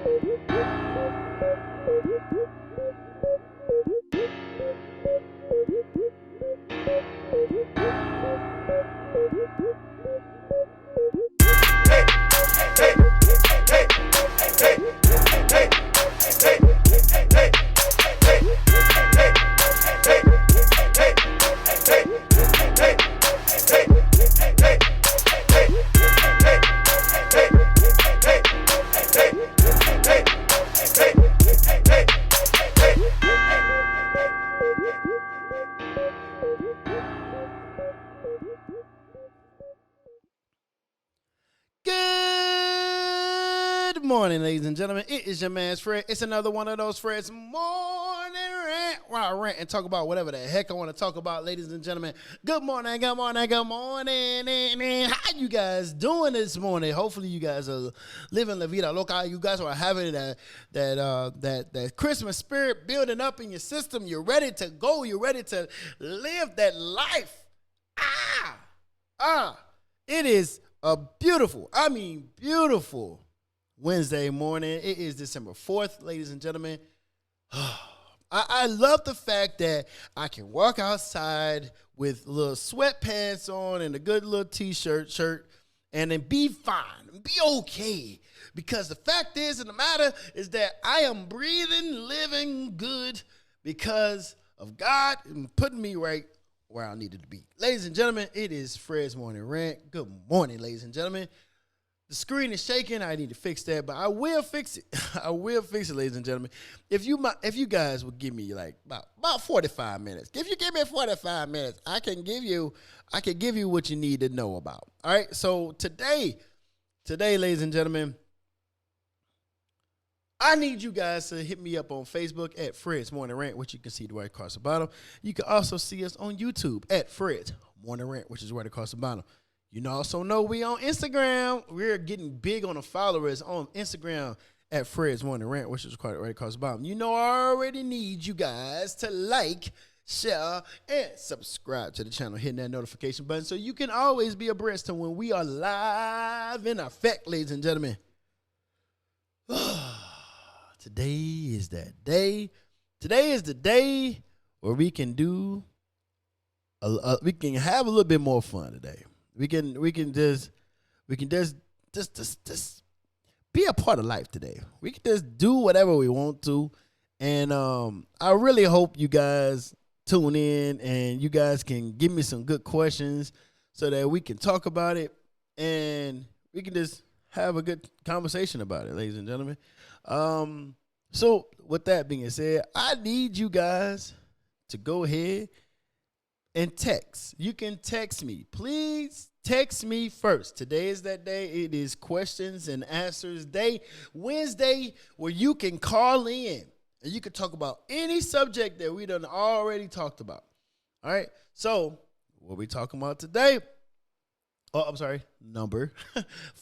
Good morning, ladies and gentlemen. It is your man, Fred. It's another one of those Freds Morning Rant, where I rant and talk about whatever the heck I want to talk about, ladies and gentlemen. Good morning, good morning, good morning. And how you guys doing this morning? Hopefully you guys are living la vida loca. You guys are having that Christmas spirit building up in your system. You're ready to go. You're ready to live that life. It is a beautiful Wednesday morning. It is December 4th, ladies and gentlemen. I love the fact that I can walk outside with little sweatpants on and a good little shirt, and then be fine, be okay. Because the fact is, and the matter is that I am breathing, living good because of God and putting me right where I needed to be. Ladies and gentlemen, it is Freds Morning Rant. Good morning, ladies and gentlemen. The screen is shaking. I need to fix that, but I will fix it. I will fix it, ladies and gentlemen. If you guys would give me like about 45 minutes. If you give me 45 minutes, I can give you what you need to know about. All right. So today, ladies and gentlemen, I need you guys to hit me up on Facebook at Freds Morning Rant, which you can see right across the bottom. You can also see us on YouTube at Freds Morning Rant, which is right across the bottom. You also know we on Instagram. We're getting big on the followers on Instagram at Freds Morning Rant, which is quite right across the bottom. You know I already need you guys to like, share, and subscribe to the channel, hitting that notification button so you can always be abreast of when we are live in effect, ladies and gentlemen. Today is that day. Today is the day where we can do we can have a little bit more fun today. We can just be a part of life today. We can just do whatever we want to. And I really hope you guys tune in and you guys can give me some good questions so that we can talk about it and we can just have a good conversation about it, ladies and gentlemen. So with that being said, I need you guys to go ahead and text. You can text me. Please text me first. Today is that day. It is questions and answers day, Wednesday, where you can call in and you can talk about any subject that we done already talked about. All right. So what we talking about today? Oh, I'm sorry. Number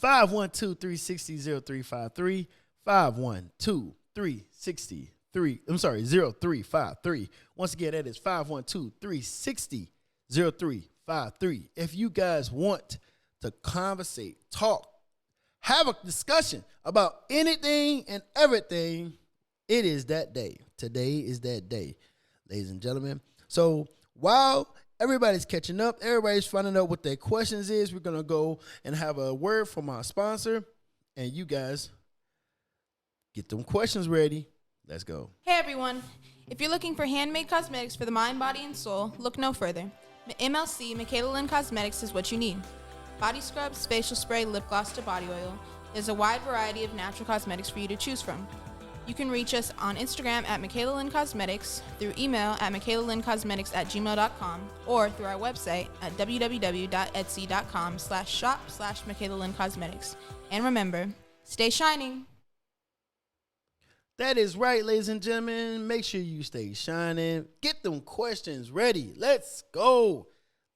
512-360-0353. 512-360. 0353. Once again, that is 512-360-0353. If you guys want to conversate, talk, have a discussion about anything and everything, it is that day. Today is that day, ladies and gentlemen. So while everybody's catching up, everybody's finding out what their questions is, we're going to go and have a word from our sponsor, and you guys get them questions ready. Let's go. Hey everyone, if you're looking for handmade cosmetics for the mind, body, and soul, look no further. MLC Michaela Lynn Cosmetics is what you need. Body scrubs, facial spray, lip gloss to body oil. There's a wide variety of natural cosmetics for you to choose from. You can reach us on Instagram at Michaela Lynn Cosmetics, through email at michaelalynncosmetics@gmail.com, or through our website at www.etsy.com/shop/Michaela Lynn Cosmetics. And remember, stay shining. That is right, ladies and gentlemen. Make sure you stay shining. Get them questions ready. Let's go.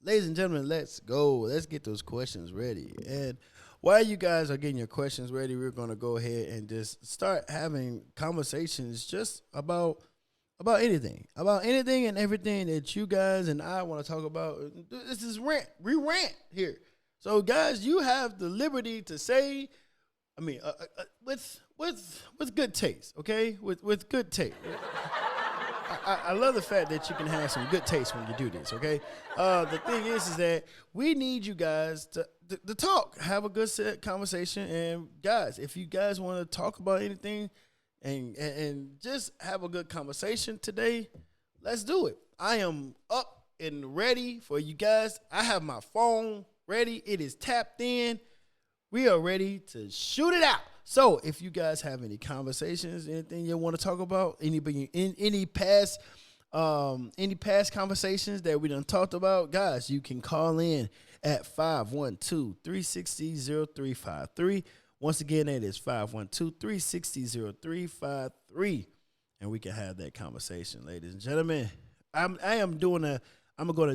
Ladies and gentlemen, let's go. Let's get those questions ready. And while you guys are getting your questions ready, we're going to go ahead and just start having conversations just about anything. About anything and everything that you guys and I want to talk about. This is rant. We rant here. So, guys, you have the liberty to say I mean, with good taste, okay? With good taste. I love the fact that you can have some good taste when you do this, okay? The thing is that we need you guys to talk, have a good conversation, and guys, if you guys want to talk about anything and just have a good conversation today, let's do it. I am up and ready for you guys. I have my phone ready. It is tapped in. We are ready to shoot it out. So if you guys have any conversations, anything you want to talk about, any past conversations that we done talked about, guys, you can call in at 512-360-0353. Once again, that is 512-360-0353. And we can have that conversation, ladies and gentlemen. I'm going to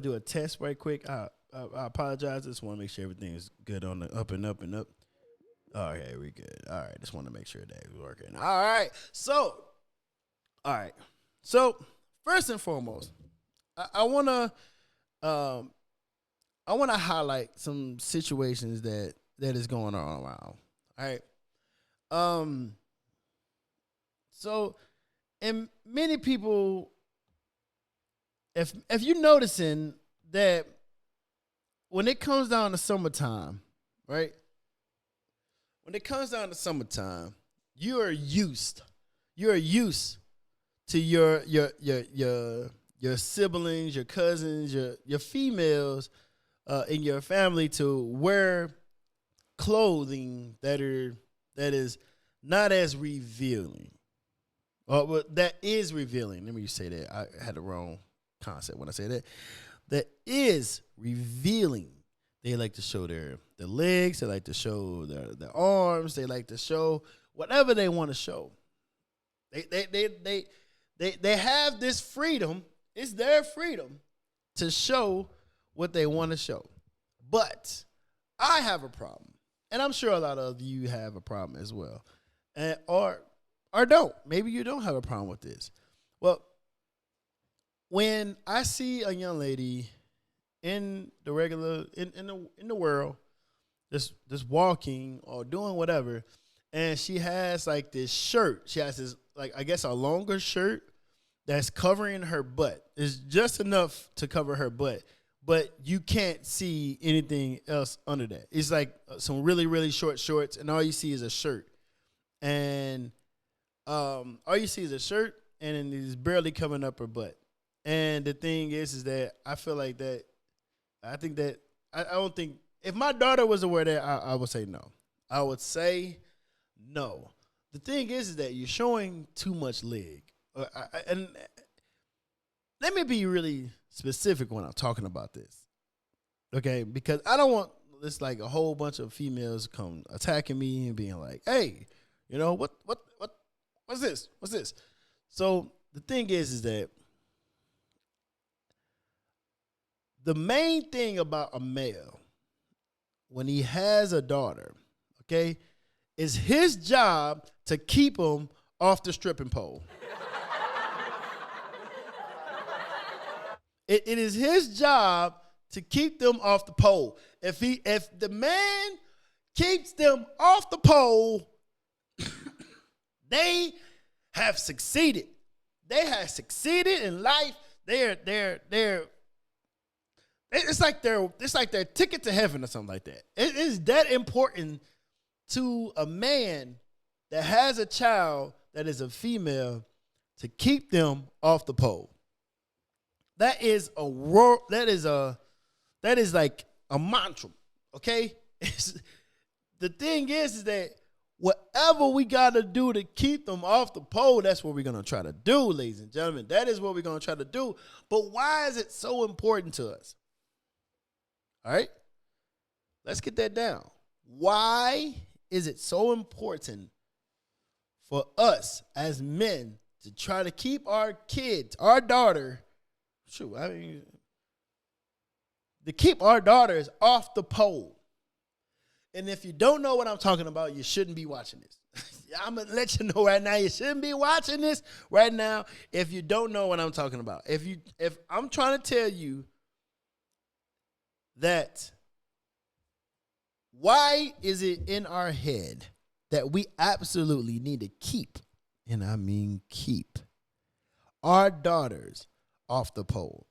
do a test right quick. I apologize. Just want to make sure everything is good on the up and up and up. Okay, we good. All right, just want to make sure that it's working. All right, so first and foremost, I wanna highlight some situations that is going on around. All right, so and many people, if you're noticing that when it comes down to summertime, right? When it comes down to summertime, you're used to your siblings, your cousins, your females in your family to wear clothing that is not as revealing. Or that is revealing. Let me just say that. I had the wrong concept when I said that. That is revealing. They like to show their legs. They like to show their arms. They like to show whatever they want to show. They have this freedom. It's their freedom to show what they want to show. But I have a problem, and I'm sure a lot of you have a problem as well, or don't. Maybe you don't have a problem with this. Well, when I see a young lady in the regular in the world, just walking or doing whatever, and she has like this shirt. She has this, like, I guess a longer shirt that's covering her butt. It's just enough to cover her butt, but you can't see anything else under that. It's like some really, really short shorts, and all you see is a shirt. And all you see is a shirt, and it's barely covering up her butt. And the thing is that I feel like that. I think that I don't think if my daughter was to wear that, I would say no. I would say no. The thing is that you're showing too much leg. And let me be really specific when I'm talking about this, okay? Because I don't want this like a whole bunch of females come attacking me and being like, "Hey, you know what's this? What's this?" So the thing is that the main thing about a male when he has a daughter, okay, is his job to keep him off the stripping pole. It is his job to keep them off the pole. If the man keeps them off the pole, they have succeeded. They have succeeded in life. It's like their ticket to heaven or something like that. It is that important to a man that has a child that is a female to keep them off the pole. That is like a mantra, okay? The thing is that whatever we got to do to keep them off the pole, that's what we're going to try to do, ladies and gentlemen. That is what we're going to try to do. But why is it so important to us? All right? Let's get that down. Why is it so important for us as men to try to keep our kids, our daughter, to keep our daughters off the pole? And if you don't know what I'm talking about, you shouldn't be watching this. I'm going to let you know right now, you shouldn't be watching this right now if you don't know what I'm talking about. If I'm trying to tell you that why is it in our head that we absolutely need to keep, and I mean keep, our daughters off the pole.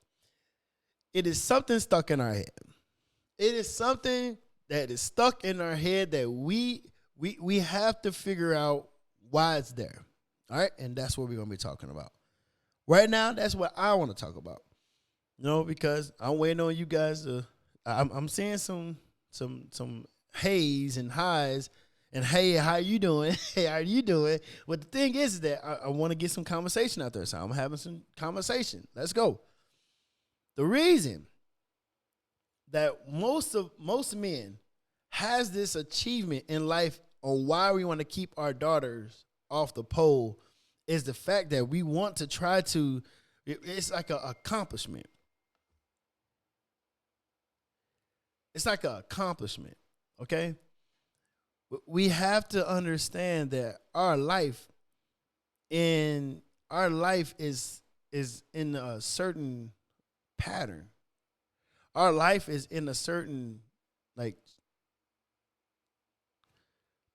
It is something stuck in our head. It is something that is stuck in our head that we have to figure out why it's there. All right, and that's what we're gonna be talking about right now. That's what I want to talk about. Because I'm waiting on you guys to. I'm seeing some hays and highs, and hey, how you doing? Hey, how you doing? But the thing is that I want to get some conversation out there, so I'm having some conversation. Let's go. The reason that most men has this achievement in life on why we want to keep our daughters off the pole is the fact that we want to try to. It's like an accomplishment. It's like an accomplishment, okay? We have to understand that our life is in a certain pattern. Our life is in a certain like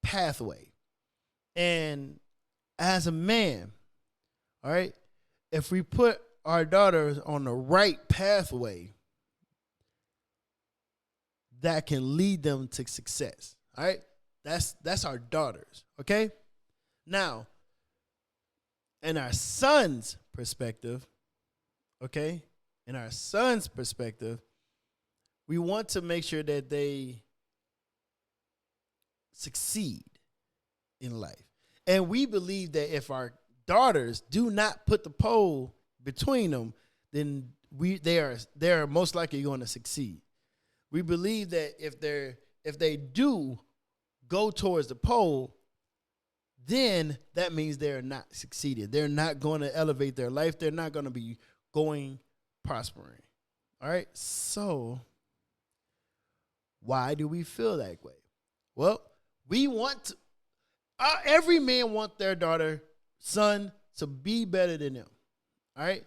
pathway. And as a man, all right, if we put our daughters on the right pathway, that can lead them to success. All right? That's our daughters, okay? Now, in our son's perspective, okay? In our son's perspective, we want to make sure that they succeed in life. And we believe that if our daughters do not put the pole between them, then they are most likely going to succeed. We believe that if they do go towards the pole, then that means they're not succeeding. They're not going to elevate their life. They're not going to be prospering. All right? So, why do we feel that way? Well, we want to, every man wants their son to be better than them. All right?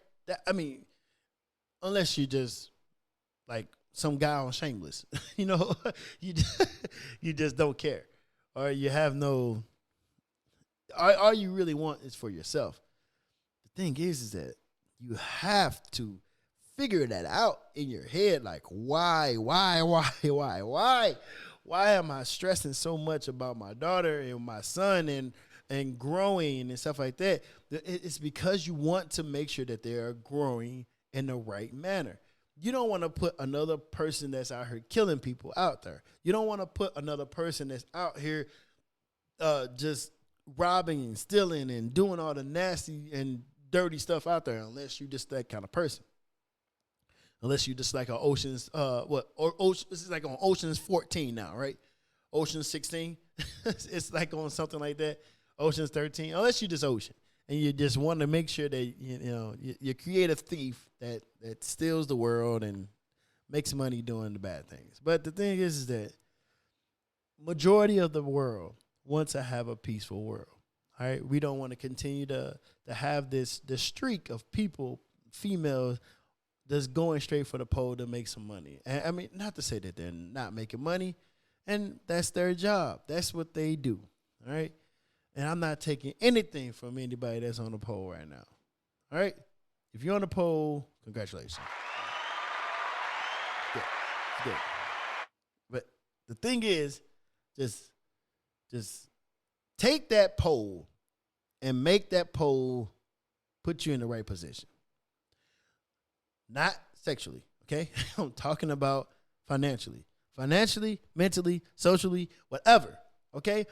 Unless you just like some guy on Shameless, you just don't care, or you have no. All you really want is for yourself. The thing is that you have to figure that out in your head. Like, why am I stressing so much about my daughter and my son and growing and stuff like that? It's because you want to make sure that they are growing in the right manner. You don't want to put another person that's out here killing people out there. You don't want to put another person that's out here just robbing and stealing and doing all the nasty and dirty stuff out there, unless you just that kind of person. Unless you just like an Ocean's, this is like on Ocean's 14 now, right? Ocean's 16, it's like on something like that. Ocean's 13, unless you just Ocean. And you just want to make sure that, you create a thief that steals the world and makes money doing the bad things. But the thing is that majority of the world wants to have a peaceful world. All right, we don't want to continue to have this streak of people, females, that's going straight for the pole to make some money. And not to say that they're not making money, and that's their job. That's what they do. All right. And I'm not taking anything from anybody that's on the pole right now. All right? If you're on the pole, congratulations. It's good. But the thing is, just take that pole and make that pole put you in the right position. Not sexually, okay? I'm talking about financially. Financially, mentally, socially, whatever, okay?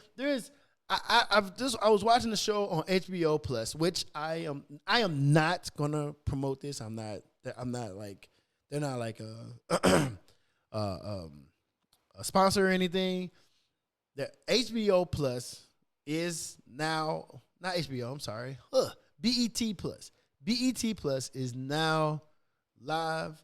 I was watching the show on HBO Plus, which I am not gonna promote this. I'm not like, they're not like a sponsor or anything. The HBO Plus is now not HBO. I'm sorry, BET Plus. BET Plus is now live,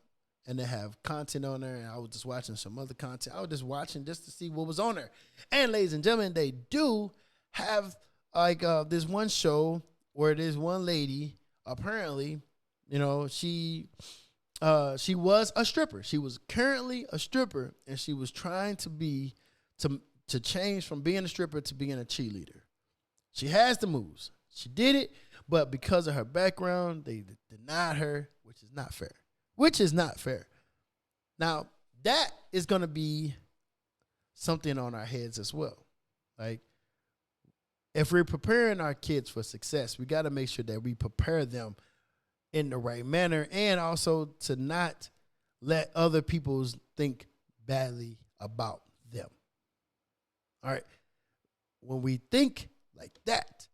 and they have content on there. And I was just watching some other content. I was just watching just to see what was on there. And ladies and gentlemen, they do have like this one show where there's one lady, apparently, she was a stripper. She was currently a stripper, and she was trying to to change from being a stripper to being a cheerleader. She has the moves. She did it, but because of her background, they denied her, which is not fair. Which is not fair. Now, that is going to be something on our heads as well. Like, if we're preparing our kids for success, we got to make sure that we prepare them in the right manner, and also to not let other people think badly about them. All right. When we think like that,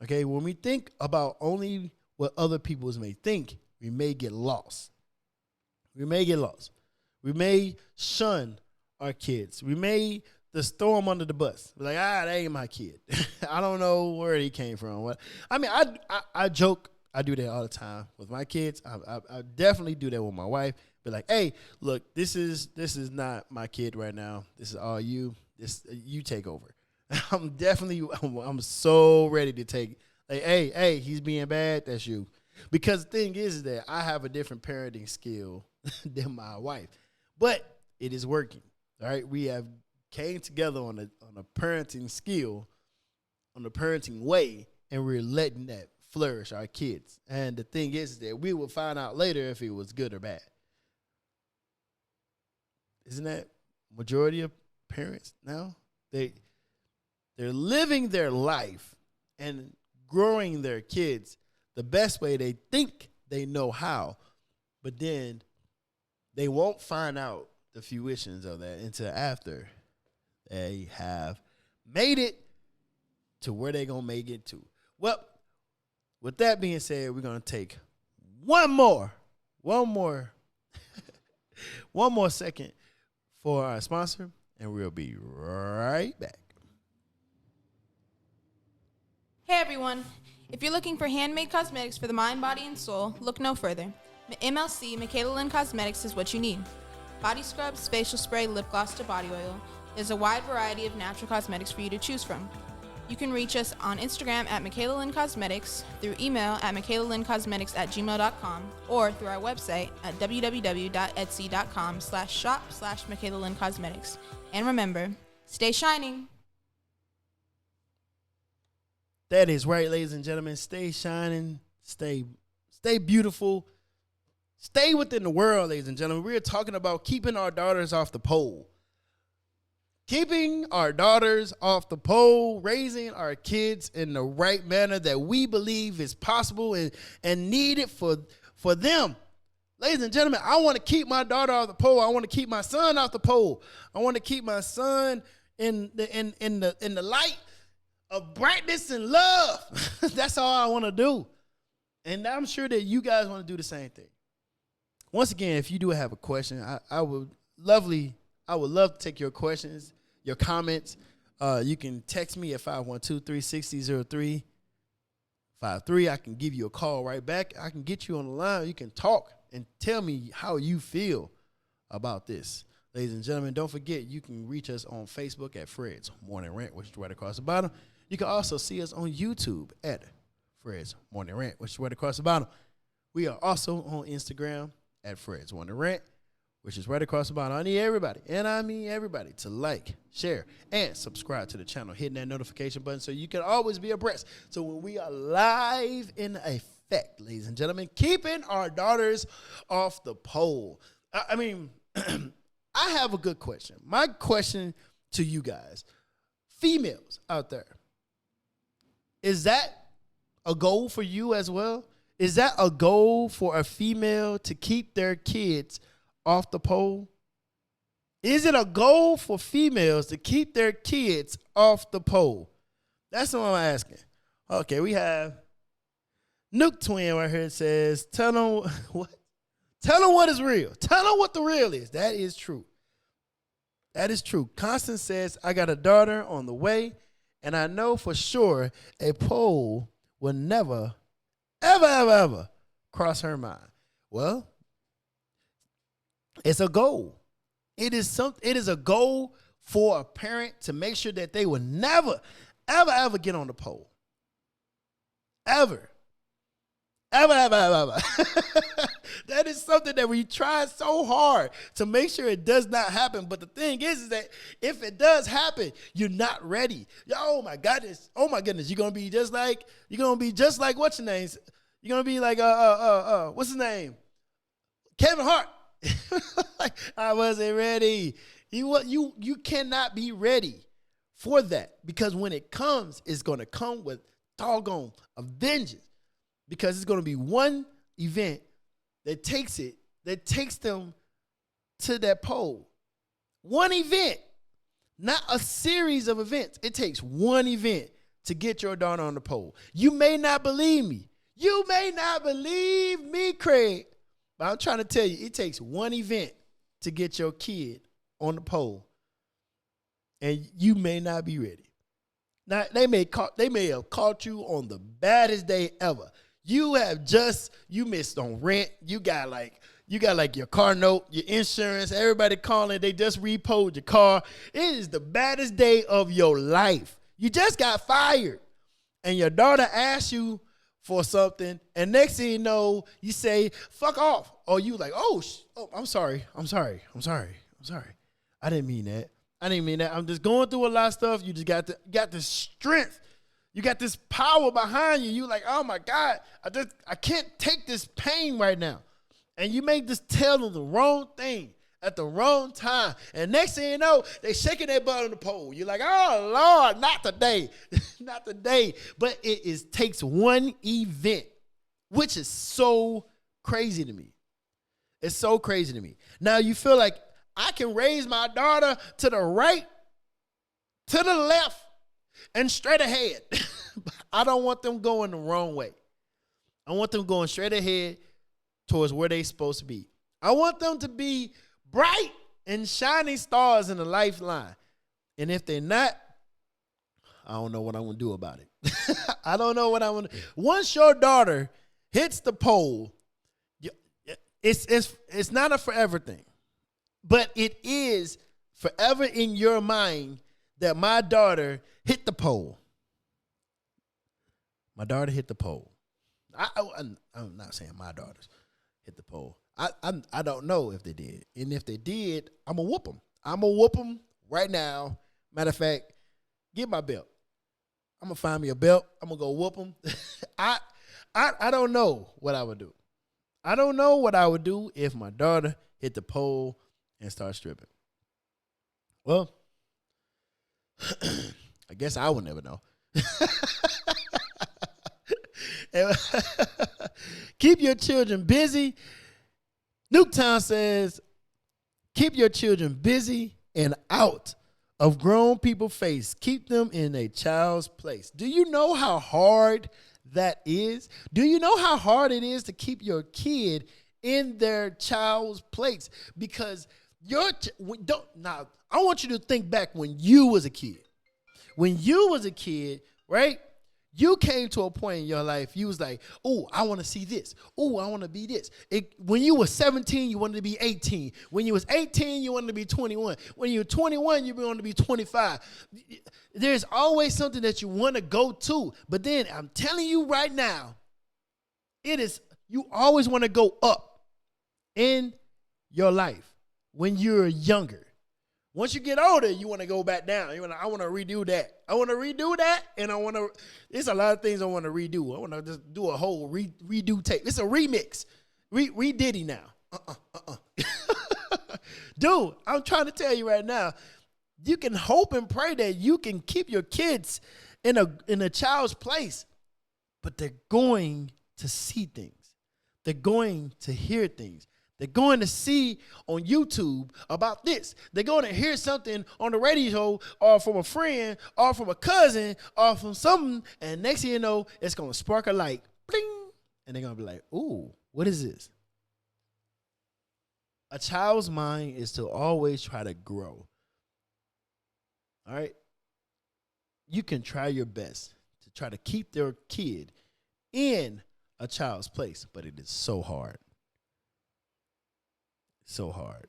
okay, when we think about only what other people may think, we may get lost. We may get lost. We may shun our kids. We may just throw them under the bus. We're like, that ain't my kid. I don't know where he came from. I mean, I joke. I do that all the time with my kids. I definitely do that with my wife. Be like, hey, look, this is not my kid right now. This is all you. You take over. I'm so ready to take. Like, hey, he's being bad. That's you. Because the thing is that I have a different parenting skill than my wife, but it is working. All right, we have came together on a parenting skill, on the parenting way, and we're letting that flourish our kids. And the thing is that we will find out later if it was good or bad. Isn't that majority of parents now? They're living their life and growing their kids the best way they think they know how, but then they won't find out the fruitions of that until after they have made it to where they're going to make it to. Well, with that being said, we're going to take one more second for our sponsor, and we'll be right back. Hey everyone, if you're looking for handmade cosmetics for the mind, body, and soul, look no further. MLC, Michaela Lynn Cosmetics, is what you need. Body scrubs, facial spray, lip gloss to body oil. There's a wide variety of natural cosmetics for you to choose from. You can reach us on Instagram at Michaela Lynn Cosmetics, through email at michaelalynncosmetics@gmail.com, or through our website at www.etsy.com/shop/Michaela Lynn Cosmetics. And remember, stay shining. That is right, ladies and gentlemen. Stay shining, stay beautiful, stay within the world, ladies and gentlemen. We're talking about keeping our daughters off the pole. Keeping our daughters off the pole, raising our kids in the right manner that we believe is possible and needed for them. Ladies and gentlemen, I want to keep my daughter off the pole. I want to keep my son off the pole. I want to keep my son in the light of brightness and love. That's all I want to do. And I'm sure that you guys want to do the same thing. Once again, if you do have a question, I would love to take your questions, your comments. You can text me at 512-360-0353. I can give you a call right back. I can get you on the line. You can talk and tell me how you feel about this. Ladies and gentlemen, don't forget, you can reach us on Facebook at Freds Morning Rant, which is right across the bottom. You can also see us on YouTube at Freds Morning Rant, which is right across the bottom. We are also on Instagram at Freds Morning Rant, which is right across the bottom. I need everybody, and I mean everybody, to like, share, and subscribe to the channel, hitting that notification button so you can always be abreast. So when we are live in effect, ladies and gentlemen, keeping our daughters off the pole. I mean, I have a good question. My question to you guys, females out there, is that a goal for you as well? Is that a goal for a female to keep their kids off the pole? Is it a goal for females to keep their kids off the pole? That's what I'm asking. Okay, we have Nuke Twin right here. It says, tell them what? Tell them what is real. Tell them what the real is. That is true. That is true. Constance says, I got a daughter on the way, and I know for sure a pole will never, ever cross her mind. Well, it's a goal. It is a goal for a parent to make sure that they will never, ever get on the pole. Ever. That is something that we try so hard to make sure it does not happen. But the thing is that if it does happen, you're not ready. Oh my goodness. You're gonna be just like what's your name? You're gonna be like what's his name? Kevin Hart. Like, I wasn't ready. You cannot be ready for that, because when it comes, it's gonna come with doggone a vengeance, because it's gonna be one event that takes them to that pole. One event, not a series of events. It takes one event to get your daughter on the pole. You may not believe me. You may not believe me, Craig. But I'm trying to tell you, it takes one event to get your kid on the pole. And you may not be ready. Now, they may have caught you on the baddest day ever. You missed on rent. You got like your car note, your insurance, everybody calling, they just repoed your car. It is the baddest day of your life. You just got fired. And your daughter asks you for something, and next thing you know, you say, fuck off. Or you like, oh, I'm sorry. I didn't mean that. I'm just going through a lot of stuff. You just got this strength. You got this power behind you. You like, oh my God, I can't take this pain right now. And you may just tell them the wrong thing at the wrong time. And next thing you know, they shaking their butt on the pole. You're like, oh Lord, not today. Not today. But it takes one event, which is so crazy to me. It's so crazy to me. Now you feel like I can raise my daughter to the right, to the left, and straight ahead. I don't want them going the wrong way. I want them going straight ahead towards where they're supposed to be. I want them to be bright and shining stars in the lifeline. And if they're not, I don't know what I'm going to do about it. I don't know what I'm going to do. Once your daughter hits the pole, it's not a forever thing. But it is forever in your mind that my daughter hit the pole. My daughter hit the pole. I'm not saying my daughters hit the pole. I don't know if they did. And if they did, I'm going to whoop them. I'm going to whoop them right now. Matter of fact, get my belt. I'm going to find me a belt. I'm going to go whoop them. I don't know what I would do. I don't know what I would do if my daughter hit the pole and start stripping. Well, I guess I will never know. Keep your children busy. Nuketown says, keep your children busy and out of grown people's face. Keep them in a child's place. Do you know how hard that is? Do you know how hard it is to keep your kid in their child's place? Because I want you to think back when you was a kid. When you was a kid, right? You came to a point in your life, you was like, oh, I want to see this. Oh, I want to be this. When you were 17, you wanted to be 18. When you was 18, you wanted to be 21. When you were 21, you wanted to be 25. There's always something that you want to go to. But then I'm telling you right now, you always want to go up in your life when you're younger. Once you get older, you want to go back down. I want to redo that. And there's a lot of things I want to redo. I want to just do a whole redo tape. It's a remix. Re-Diddy now. Dude, I'm trying to tell you right now, you can hope and pray that you can keep your kids in a child's place, but they're going to see things. They're going to hear things. They're going to see on YouTube about this. They're going to hear something on the radio or from a friend or from a cousin or from something. And next thing you know, it's going to spark a light. Bling. And they're going to be like, ooh, what is this? A child's mind is to always try to grow. All right? You can try your best to try to keep their kid in a child's place, but it is so hard. So hard.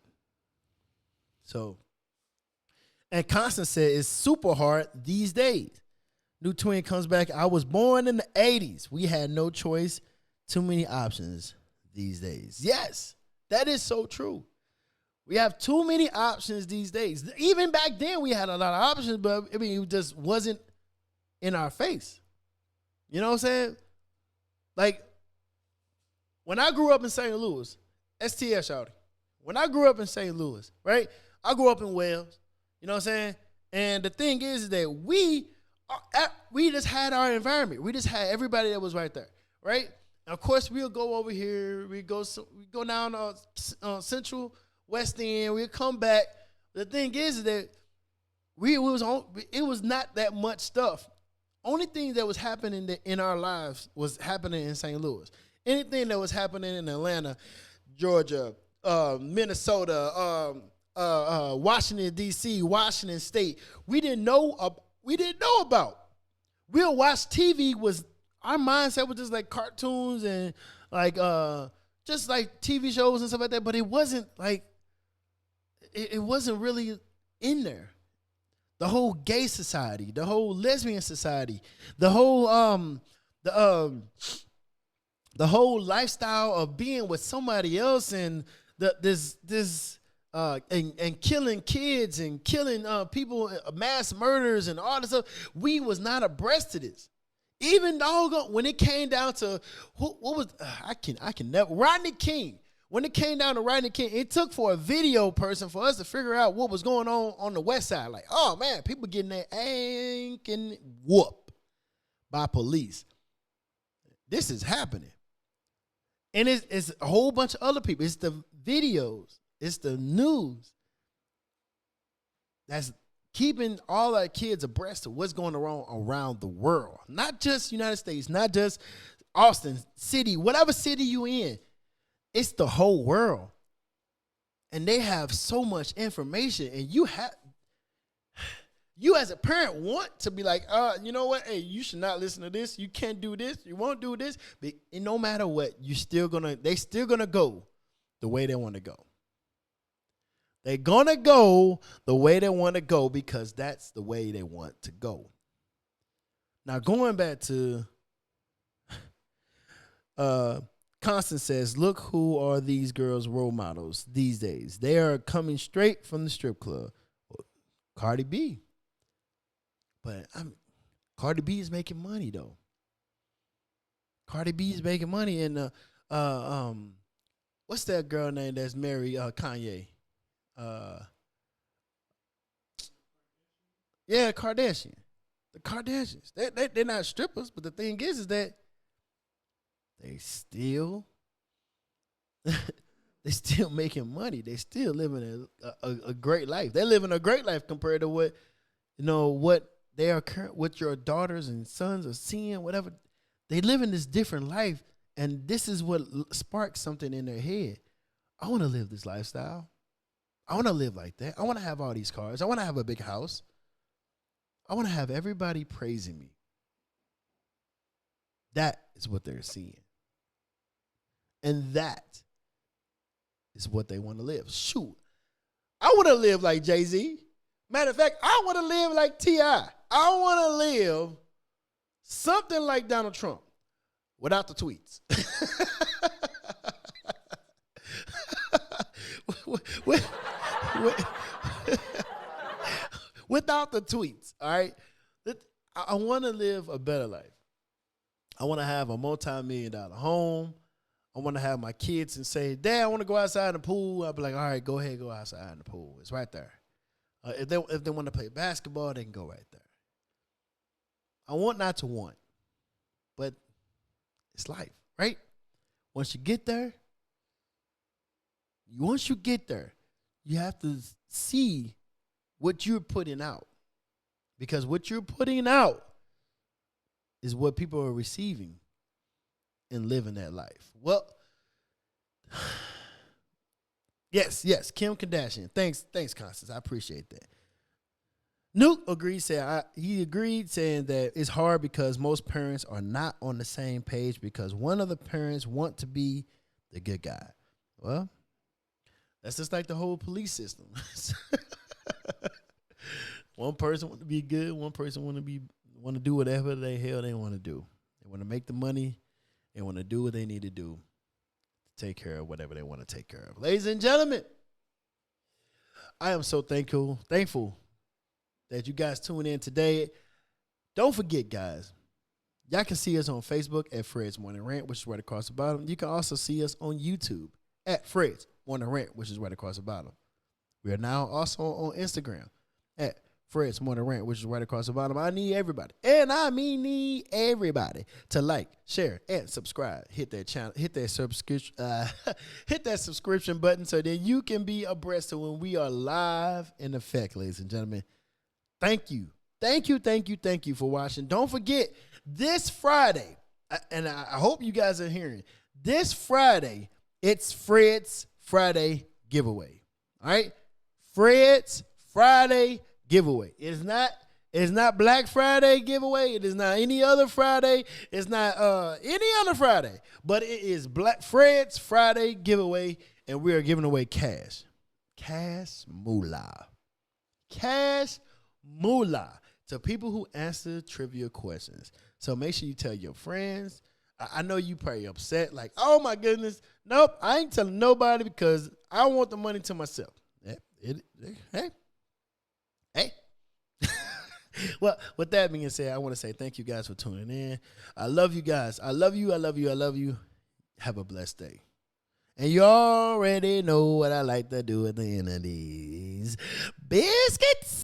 And Constance said it's super hard these days. New twin comes back. I was born in the 80s. We had no choice. Too many options these days. Yes, that is so true. We have too many options these days. Even back then, we had a lot of options, but I mean, it just wasn't in our face. You know what I'm saying? Like, when I grew up in St. Louis, STS, shawty. When I grew up in St. Louis, right? I grew up in Wales. You know what I'm saying? And the thing is that we just had our environment. We just had everybody that was right there, right? And of course, we'll go over here. We go down Central West End. We'll come back. The thing is that it was not that much stuff. Only thing that was happening in our lives was happening in St. Louis. Anything that was happening in Atlanta, Georgia, Minnesota, Washington D.C., Washington State, we didn't know about. We'll watch TV. Our mindset was just like cartoons and like just like TV shows and stuff like that. But it wasn't like it wasn't really in there. The whole gay society, the whole lesbian society, the whole the whole lifestyle of being with somebody else and and killing kids and killing people, mass murders and all this stuff. We was not abreast of this. Even though when it came down to what was I can never Rodney King. When it came down to Rodney King, it took for a video person for us to figure out what was going on the west side. Like, oh man, people getting their ainking whooped by police. This is happening. And it's a whole bunch of other people. It's the videos. It's the news that's keeping all our kids abreast of what's going on around the world. Not just United States, not just Austin City, whatever city you in. It's the whole world. And they have so much information. And you as a parent want to be like, you know what? Hey, you should not listen to this. You can't do this. You won't do this. But no matter what, they still gonna go the way they want to go. They're gonna go the way they want to go because that's the way they want to go. Now going back to Constance says, look who are these girls' role models these days. They are coming straight from the strip club. Cardi B. But Cardi B is making money though. Cardi B is making money, and what's that girl name that's married Kanye? Yeah, Kardashian. The Kardashians. They're not strippers, but the thing is that they still making money. They still living a great life. They're living a great life compared to what they are what your daughters and sons are seeing, whatever. They live in this different life, and this is what sparks something in their head. I want to live this lifestyle. I want to live like that. I want to have all these cars. I want to have a big house. I want to have everybody praising me. That is what they're seeing. And that is what they want to live. Shoot, I want to live like Jay-Z. Matter of fact, I want to live like T.I. I want to live something like Donald Trump without the tweets. Without the tweets, all right? I want to live a better life. I want to have a multi-million-dollar home. I want to have my kids and say, Dad, I want to go outside in the pool. I'll be like, all right, go ahead, go outside in the pool. It's right there. If they want to play basketball, they can go right there. I want not to want, but it's life, right? Once you get there, you have to see what you're putting out. Because what you're putting out is what people are receiving and living that life. Well, yes, Kim Kardashian. Thanks, Constance. I appreciate that. Nuke agreed, saying that it's hard because most parents are not on the same page because one of the parents want to be the good guy. Well, that's just like the whole police system. One person want to be good, one person want to do whatever the hell they want to do. They want to make the money, they want to do what they need to do take care of whatever they want to take care of. Ladies and gentlemen, I am so thankful that you guys tune in today. Don't forget, guys, y'all can see us on Facebook at Freds Morning Rant, which is right across the bottom. You can also see us on YouTube at Freds Morning Rant, which is right across the bottom. We are now also on Instagram at Freds Morning Rant, which is right across the bottom. I need everybody, and I mean need everybody, to like, share, and subscribe. Hit that channel, hit that subscription, hit that subscription button, so that you can be abreast of when we are live in effect, ladies and gentlemen. Thank you for watching. Don't forget, this Friday, and I hope you guys are hearing, this Friday, it's Fred's Friday giveaway. All right? Fred's Friday giveaway. It's not Black Friday giveaway. It is not any other Friday. It's not any other Friday. But it is Fred's Friday giveaway, and we are giving away cash. Cash moolah. Cash moolah to people who answer trivia questions. So make sure you tell your friends. I know you probably upset, like, oh my goodness. Nope, I ain't telling nobody because I want the money to myself. Hey. Well, with that being said, I want to say thank you guys for tuning in. I love you guys. I love you. Have a blessed day. And you already know what I like to do at the end of these biscuits.